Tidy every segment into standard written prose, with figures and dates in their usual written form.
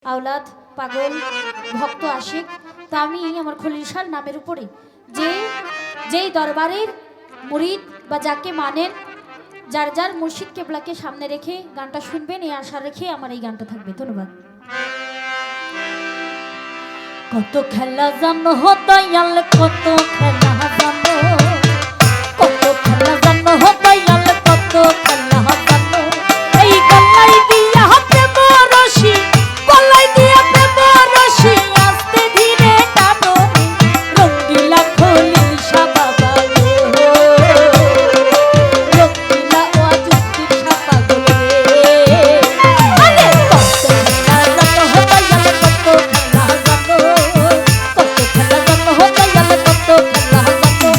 আওলাদ পাগল ভক্ত আশিক। তা আমি আমার খলিল শাহর নামের উপরে যেই দরবারের মুরিদ বা যাকে মানেন, যার যার মুর্শিদ কেবলাকে সামনে রেখে গানটা শুনবেন, এই আশা রেখে আমার এই গানটা থাকবে। ধন্যবাদ। কত খেলা জানো দয়াল, কত খেলা জানো, কত খেলা জানো দয়াল, কত খেলা জানো। এই গলাই দিয়া প্রেম রশি, গলাই দিয়া প্রেম রশি, আস্তে ধীরে টানো রঙ্গিলা খলিল শাহ বাবা গো, রঙ্গিলা ও যুক্তির শাহ পাগল রে। আরে কত খেলা জানো দয়াল, কত খেলা জানো, কত খেলা জানো দয়াল, কত খেলা জানো।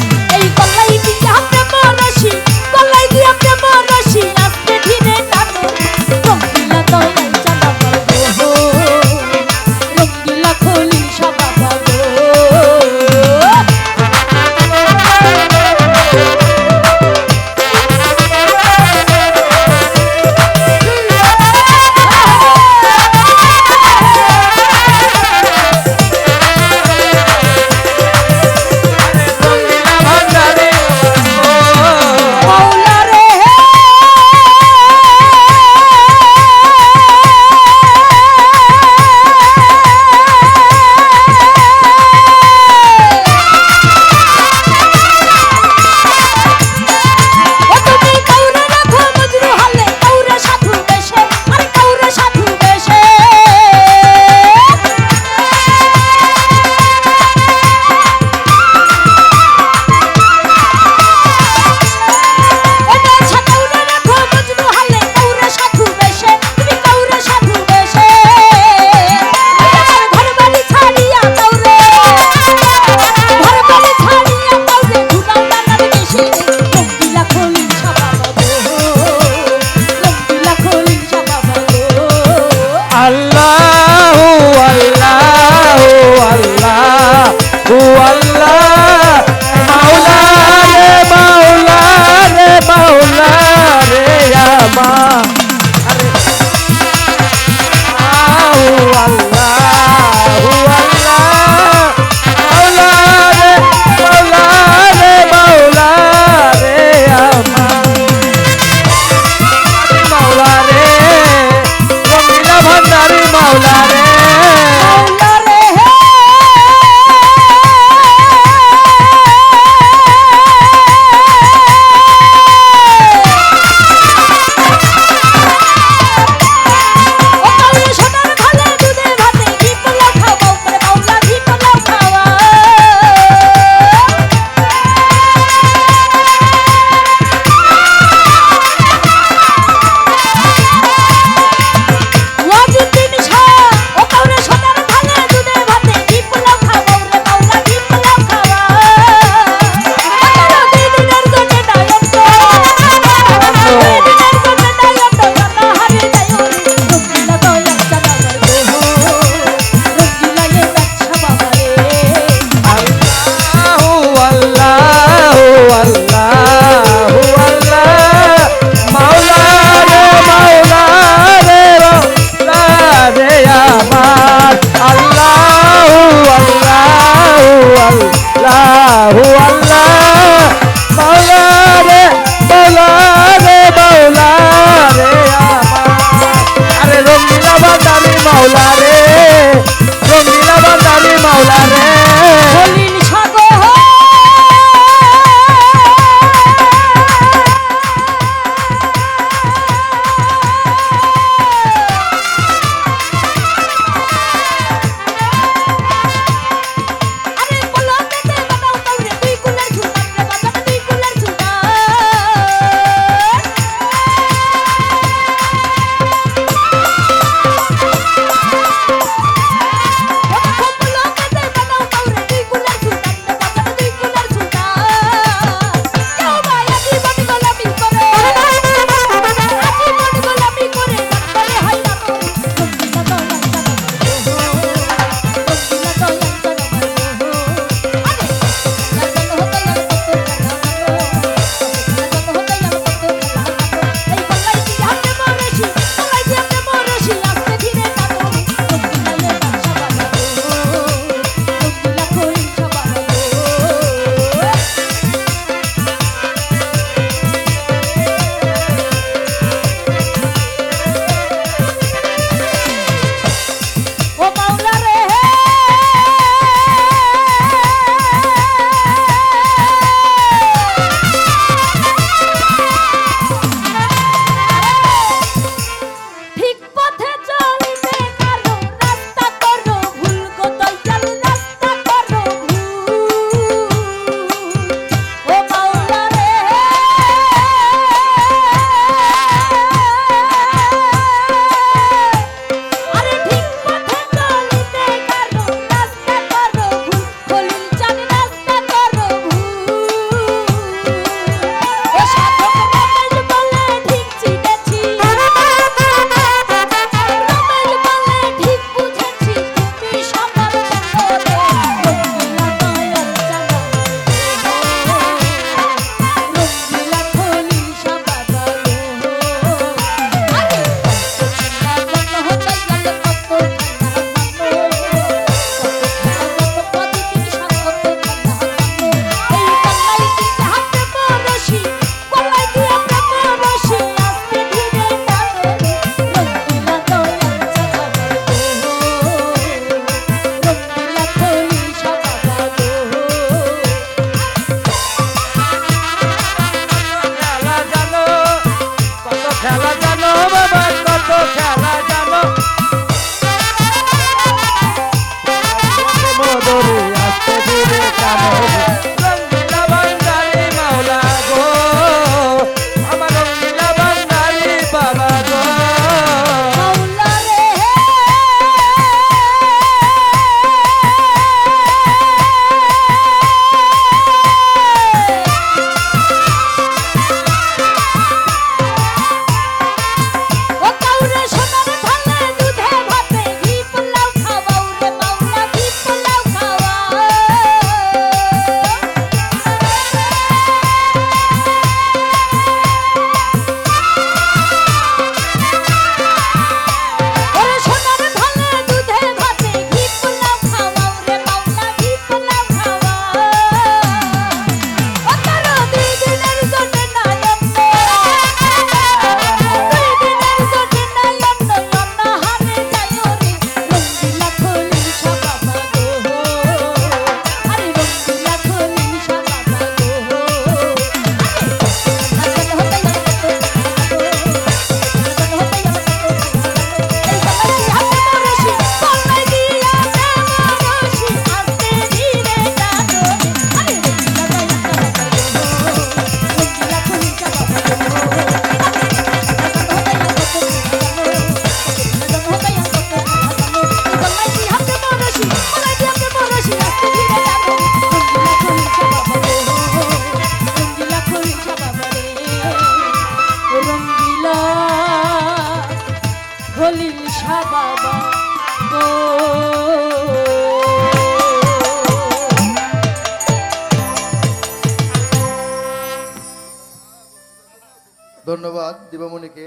দিবামণিকে।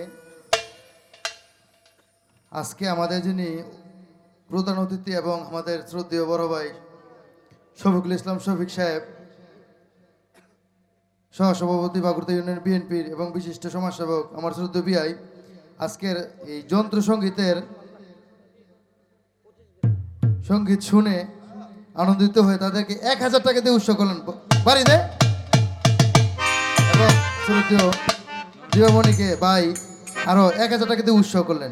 আজকে আমাদের যিনি প্রধান অতিথি এবং আমাদের শ্রদ্ধেয় বড় ভাই শফিকুল ইসলাম শফিক সাহেব, সহসভাপতি বাগুড়া ইউনিয়ন বিএনপির এবং বিশিষ্ট সমাজসেবক আমার শ্রদ্ধেয় বিআই, আজকের এই যন্ত্র সঙ্গীতের সঙ্গীত শুনে আনন্দিত হয়ে তাদেরকে 1000 টাকা দিয়ে উৎসব করলেন বাড়িতে, এবং শ্রদ্ধেয় দিবামণিকে ভাই আরো 1000 টাকা দিয়ে উৎসব করলেন।